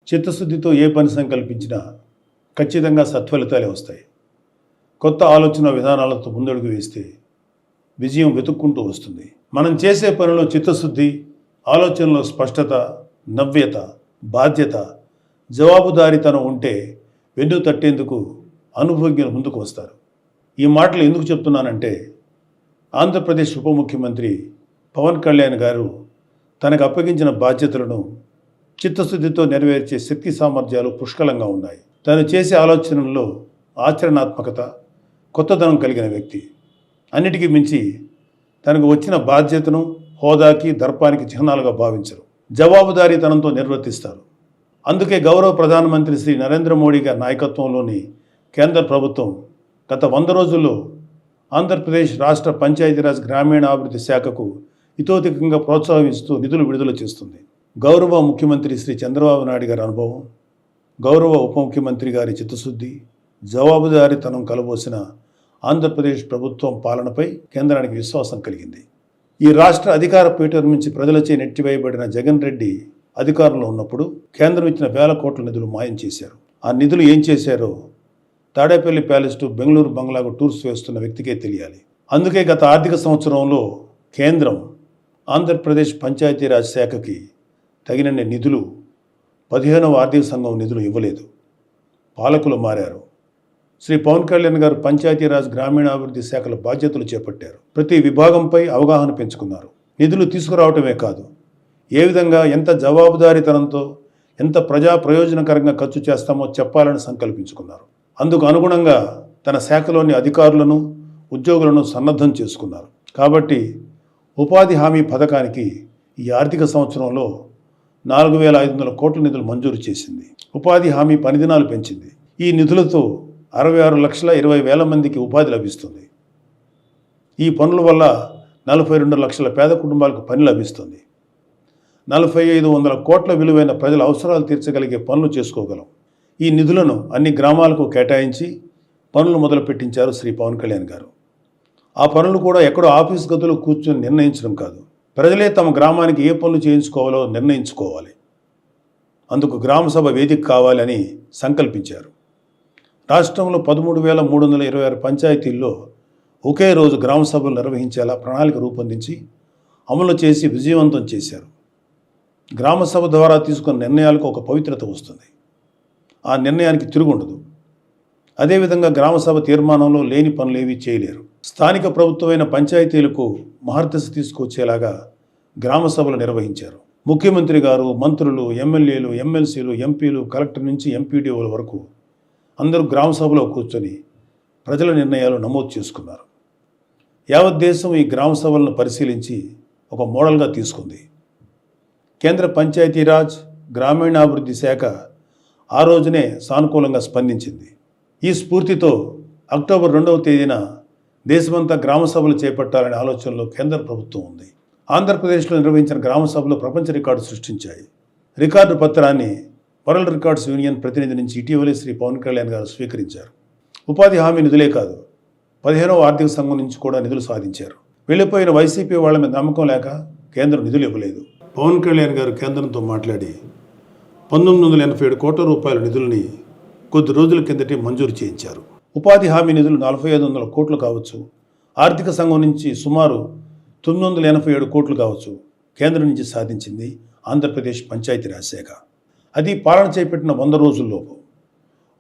చిత్తశుద్ధితో ఏ పని సంకల్పించినా ఖచ్చితంగా సత్ఫలితాలే వస్తాయి. కొత్త ఆలోచన విధానాలతో ముందడుగు వేస్తే విజయం వెతుక్కుంటూ వస్తుంది. మనం చేసే పనిలో చిత్తశుద్ధి, ఆలోచనలో స్పష్టత, నవ్యత, బాధ్యత, జవాబుదారీతనం ఉంటే వెన్ను తట్టేందుకు అనుభవజ్ఞులు ముందుకు వస్తారు. ఈ మాటలు ఎందుకు చెప్తున్నానంటే, ఆంధ్రప్రదేశ్ ఉప ముఖ్యమంత్రి పవన్ కళ్యాణ్ గారు తనకు అప్పగించిన బాధ్యతలను చిత్తశుద్ధితో నెరవేర్చే శక్తి సామర్థ్యాలు పుష్కలంగా ఉన్నాయి. తను చేసే ఆలోచనల్లో ఆచరణాత్మకత, కొత్తదనం కలిగిన వ్యక్తి. అన్నిటికీ మించి తనకు వచ్చిన బాధ్యతను హోదాకి, దర్పానికి చిహ్నాలుగా భావించరు. జవాబుదారీతనంతో నిర్వర్తిస్తారు. అందుకే గౌరవ ప్రధానమంత్రి శ్రీ నరేంద్ర మోడీ గారి నాయకత్వంలోని కేంద్ర ప్రభుత్వం గత 100 రోజుల్లో ఆంధ్రప్రదేశ్ రాష్ట్ర పంచాయతీరాజ్ గ్రామీణాభివృద్ధి శాఖకు ఇతోధికంగా ప్రోత్సాహిస్తూ నిధులు విడుదల చేస్తుంది. గౌరవ ముఖ్యమంత్రి శ్రీ చంద్రబాబు నాయుడు గారి అనుభవం, గౌరవ ఉప ముఖ్యమంత్రి గారి చిత్తశుద్ధి, జవాబుదారీతనం కలబోసిన ఆంధ్రప్రదేశ్ ప్రభుత్వం పాలనపై కేంద్రానికి విశ్వాసం కలిగింది. ఈ రాష్ట్ర అధికార పీఠం నుంచి ప్రజలచే నెట్టివేయబడిన జగన్ రెడ్డి అధికారంలో ఉన్నప్పుడు కేంద్రం ఇచ్చిన వేల కోట్ల నిధులు మాయం చేశారు. ఆ నిధులు ఏం చేశారో తాడేపల్లి ప్యాలెస్ టు బెంగళూరు బంగ్లాకు టూర్స్ వేస్తున్న వ్యక్తికే తెలియాలి. అందుకే గత ఆర్థిక సంవత్సరంలో కేంద్రం ఆంధ్రప్రదేశ్ పంచాయతీరాజ్ శాఖకి తగినన్ని నిధులు 15వ ఆర్థిక సంఘం నిధులు ఇవ్వలేదు. పాలకులు మారారు. శ్రీ పవన్ కళ్యాణ్ గారు పంచాయతీరాజ్ గ్రామీణాభివృద్ధి శాఖల బాధ్యతలు చేపట్టారు. ప్రతి విభాగంపై అవగాహన పెంచుకున్నారు. నిధులు తీసుకురావటమే కాదు, ఏ విధంగా ఎంత జవాబుదారీతనంతో ఎంత ప్రజా ప్రయోజనకరంగా ఖర్చు చేస్తామో చెప్పాలని సంకల్పించుకున్నారు. అందుకు అనుగుణంగా తన శాఖలోని అధికారులను, ఉద్యోగులను సన్నద్ధం చేసుకున్నారు. కాబట్టి ఉపాధి హామీ పథకానికి ఈ ఆర్థిక సంవత్సరంలో 4,500 కోట్ల నిధులు మంజూరు చేసింది. ఉపాధి హామీ పని దినాలు పెంచింది. ఈ నిధులతో 66,20,000 మందికి ఉపాధి లభిస్తుంది. ఈ పనుల వల్ల 42 లక్షల పేద కుటుంబాలకు పని లభిస్తుంది. 4,500 కోట్ల విలువైన ప్రజల అవసరాలు తీర్చగలిగే పనులు చేసుకోగలం. ఈ నిధులను అన్ని గ్రామాలకు కేటాయించి పనులు మొదలుపెట్టించారు శ్రీ పవన్ కళ్యాణ్ గారు. ఆ పనులు కూడా ఎక్కడో ఆఫీస్ గదులు కూర్చొని నిర్ణయించడం కాదు, ప్రజలే తమ గ్రామానికి ఏ పనులు చేయించుకోవాలో నిర్ణయించుకోవాలి. అందుకు గ్రామసభ వేదిక కావాలని సంకల్పించారు. రాష్ట్రంలో 13,326 పంచాయతీల్లో ఒకే రోజు గ్రామసభలు నిర్వహించేలా ప్రణాళిక రూపొందించి అమలు చేసి విజయవంతం చేశారు. గ్రామసభ ద్వారా తీసుకున్న నిర్ణయాలకు ఒక పవిత్రత వస్తుంది. ఆ నిర్ణయానికి తిరుగుండదు. అదేవిధంగా గ్రామసభ తీర్మానంలో లేని పనులేవీ చేయలేరు. స్థానిక ప్రభుత్వమైన పంచాయతీలకు మహర్దశ తీసుకొచ్చేలాగా గ్రామసభలు నిర్వహించారు. ముఖ్యమంత్రి గారు, మంత్రులు, ఎమ్మెల్యేలు, ఎమ్మెల్సీలు, ఎంపీలు, కలెక్టర్ నుంచి ఎంపీడీఓల వరకు అందరూ గ్రామసభలో కూర్చొని ప్రజల నిర్ణయాలు నమోదు చేసుకున్నారు. యావత్ దేశం ఈ గ్రామసభలను పరిశీలించి ఒక మోడల్గా తీసుకుంది. కేంద్ర పంచాయతీరాజ్ గ్రామీణాభివృద్ధి శాఖ ఆ రోజునే సానుకూలంగా స్పందించింది. ఈ స్ఫూర్తితో అక్టోబర్ 2వ తేదీన దేశమంతా గ్రామసభలు చేపట్టాలనే ఆలోచనలో కేంద్ర ప్రభుత్వం ఉంది. ఆంధ్రప్రదేశ్లో నిర్వహించిన గ్రామసభలు ప్రపంచ రికార్డు సృష్టించాయి. రికార్డు పత్రాన్ని వరల్డ్ రికార్డ్స్ యూనియన్ ప్రతినిధి నుంచి ఇటీవలే శ్రీ పవన్ కళ్యాణ్ గారు స్వీకరించారు. ఉపాధి హామీ నిధులే కాదు, 15వ ఆర్థిక సంఘం నుంచి కూడా నిధులు సాధించారు. వెళ్ళిపోయిన వైసీపీ వాళ్ళ మీద నమ్మకం లేక కేంద్రం నిధులు ఇవ్వలేదు. పవన్ కళ్యాణ్ గారు కేంద్రంతో మాట్లాడి 1987 కోట్ల రూపాయల నిధుల్ని కొద్ది రోజుల కిందటే మంజూరు చేయించారు. ఉపాధి హామీ నిధులు 4,500 కోట్లు కావచ్చు, ఆర్థిక సంఘం నుంచి సుమారు 987 కోట్లు కావచ్చు, కేంద్రం నుంచి సాధించింది ఆంధ్రప్రదేశ్ పంచాయతీరాజ్ శాఖ. అది పాలన చేపట్టిన 100 రోజుల్లోపు.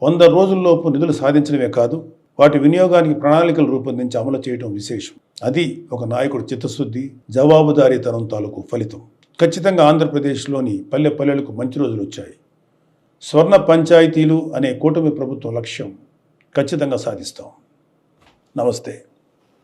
100 రోజుల్లోపు నిధులు సాధించడమే కాదు, వాటి వినియోగానికి ప్రణాళికలు రూపొందించి అమలు చేయడం విశేషం. అది ఒక నాయకుడు చిత్తశుద్ధి, జవాబుదారీతనం తాలూకు ఫలితం. ఖచ్చితంగా ఆంధ్రప్రదేశ్లోని పల్లె పల్లెలకు మంచి రోజులు వచ్చాయి. స్వర్ణ పంచాయతీలు అనే కూటమి ప్రభుత్వం లక్ష్యం ఖచ్చితంగా సాధిస్తాం. నమస్తే.